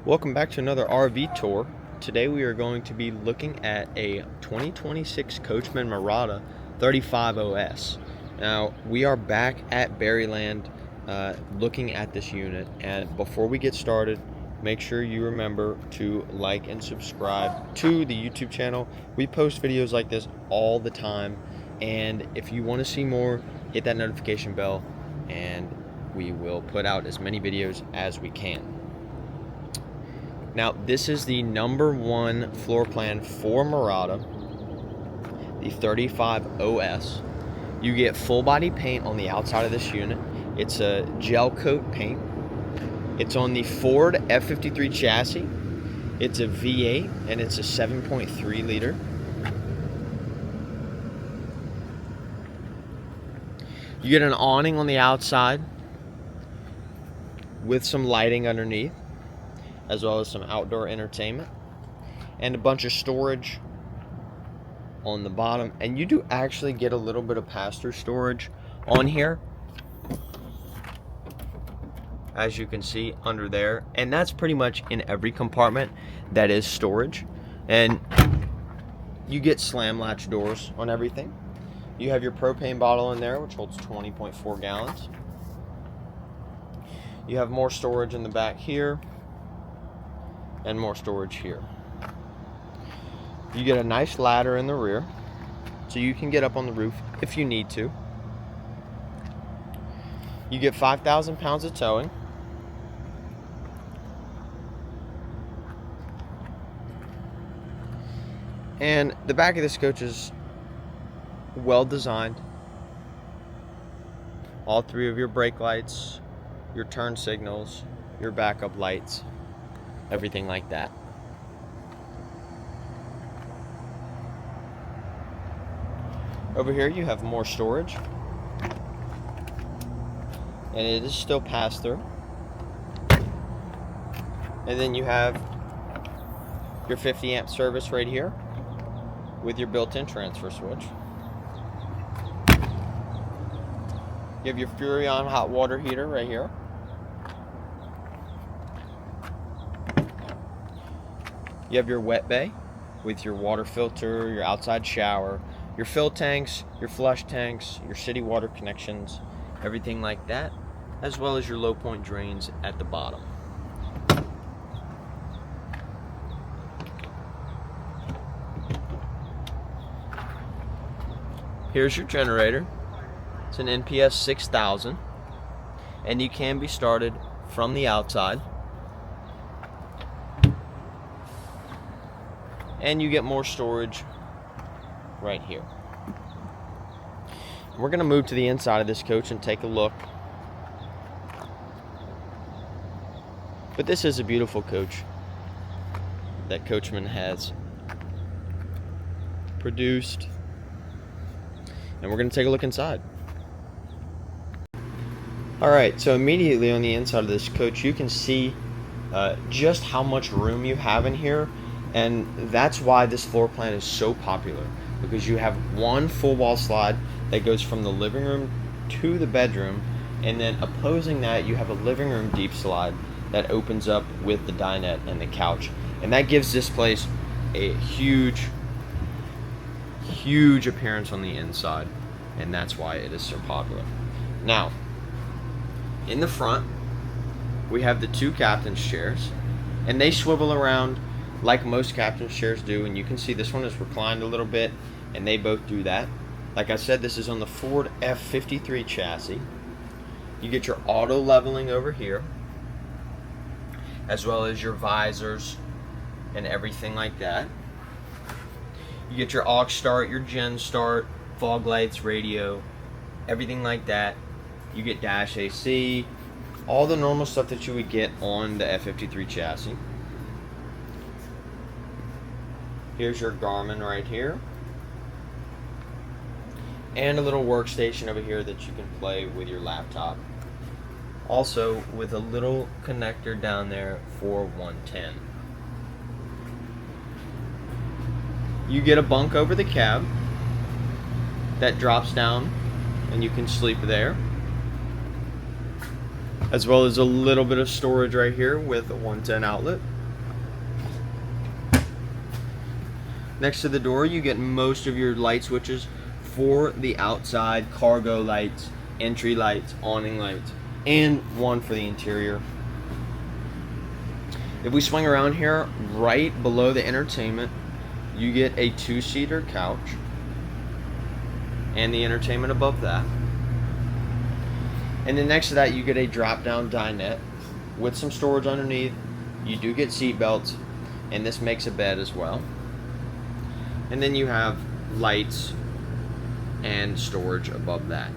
Welcome back to another RV tour. Today we are going to be looking at a 2026 Coachmen Mirada 35 OS. Now we are back at Berryland looking at this unit, and before we get started, make sure you remember to like and subscribe to the YouTube channel. We post videos like this all the time, and if you want to see more, hit that notification bell and we will put out as many videos as we can. Now, this is the #1 floor plan for Mirada, the 35 OS. You get full body paint on the outside of this unit. It's a gel coat paint. It's on the Ford F53 chassis. It's a V8 and it's a 7.3 liter. You get an awning on the outside with some lighting underneath, as well as some outdoor entertainment and a bunch of storage on the bottom. And you do actually get a little bit of pass-through storage on here, as you can see under there, and that's pretty much in every compartment that is storage. And you get slam latch doors on everything. You have your propane bottle in there, which holds 20.4 gallons. You have more storage in the back here and more storage here. You get a nice ladder in the rear, so you can get up on the roof if you need to. You get 5,000 pounds of towing. And the back of this coach is well designed. All three of your brake lights, your turn signals, your backup lights, everything like that. Over here you have more storage, and it is still pass through. And then you have your 50 amp service right here with your built-in transfer switch. You have your Furrion hot water heater right here. You have your wet bay with your water filter, your outside shower, your fill tanks, your flush tanks, your city water connections, everything like that, as well as your low point drains at the bottom. Here's your generator. It's an NPS 6000, and you can be started from the outside. And you get more storage right here. We're going to move to the inside of this coach and take a look. But this is a beautiful coach that Coachmen has produced. And we're going to take a look inside. Alright, so immediately on the inside of this coach, you can see just how much room you have in here. And that's why this floor plan is so popular, because you have one full wall slide that goes from the living room to the bedroom, and then opposing that you have a living room deep slide that opens up with the dinette and the couch, and that gives this place a huge appearance on the inside, and that's why it is so popular. Now, in the front we have the two captain's chairs, and they swivel around like most captain's chairs do, and you can see this one is reclined a little bit, and they both do that. Like I said, this is on the Ford F53 chassis. You get your auto leveling over here, as well as your visors and everything like that. You get your aux start, your gen start, fog lights, radio, everything like that. You get dash AC, all the normal stuff that you would get on the F53 chassis. Here's your Garmin right here, and a little workstation over here that you can play with your laptop. Also with a little connector down there for 110. You get a bunk over the cab that drops down, and you can sleep there. as well as a little bit of storage right here with a 110 outlet. Next to the door, you get most of your light switches for the outside, cargo lights, entry lights, awning lights, and one for the interior. If we swing around here, right below the entertainment, you get a 2-seater couch and the entertainment above that. And then next to that, you get a drop-down dinette with some storage underneath. You do get seat belts, and this makes a bed as well. And then you have lights and storage above that.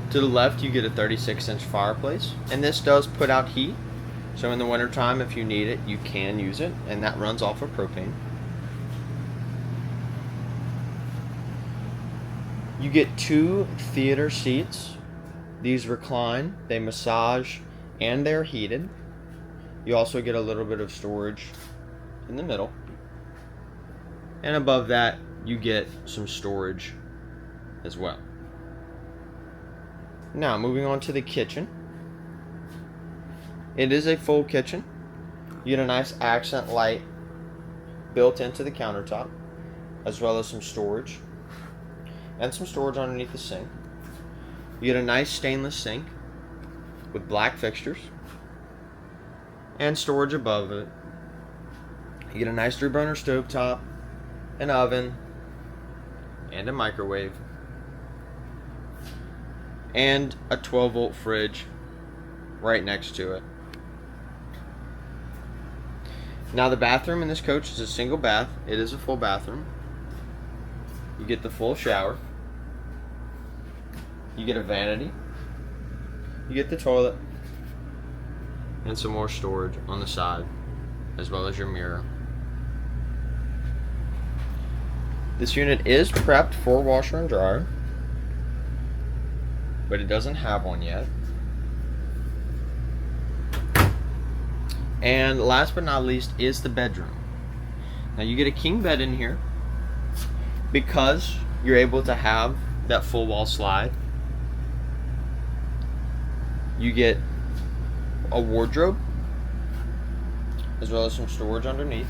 To the left, you get a 36-inch fireplace, and this does put out heat. So in the wintertime, if you need it, you can use it, and that runs off of propane. You get 2 theater seats. These recline, they massage, and they're heated. You also get a little bit of storage in the middle. And above that, you get some storage as well. Now, moving on to the kitchen. It is a full kitchen. You get a nice accent light built into the countertop, as well as some storage. And some storage underneath the sink. You get a nice stainless sink with black fixtures. And storage above it. You get a nice 3-burner stovetop, an oven, and a microwave. And a 12-volt fridge right next to it. Now the bathroom in this coach is a single bath. It is a full bathroom. You get the full shower. You get a vanity. You get the toilet. And some more storage on the side, as well as your mirror. This unit is prepped for washer and dryer, but it doesn't have one yet. And last but not least is the bedroom. Now you get a king bed in here because you're able to have that full wall slide. You get a wardrobe as well as some storage underneath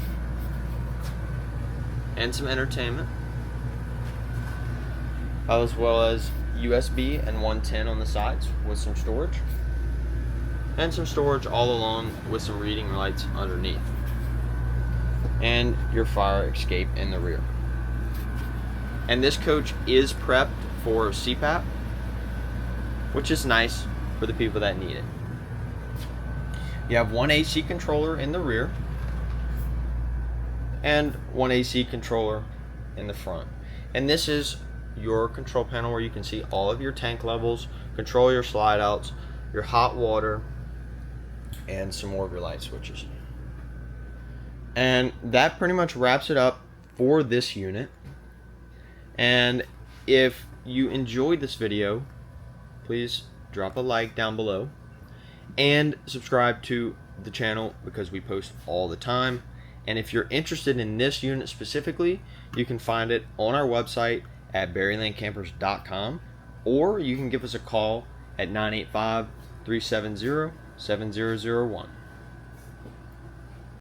and some entertainment, as well as USB and 110 on the sides with some storage, and some storage all along with some reading lights underneath, and your fire escape in the rear. And this coach is prepped for CPAP, which is nice for the people that need it. You have one AC controller in the rear and one AC controller in the front. And this is your control panel where you can see all of your tank levels, control your slide outs, your hot water, and some more of your light switches. And that pretty much wraps it up for this unit. And if you enjoyed this video, please drop a like down below and subscribe to the channel because we post all the time. And if you're interested in this unit specifically, you can find it on our website at berrylandcampers.com, or you can give us a call at 985-370-7001.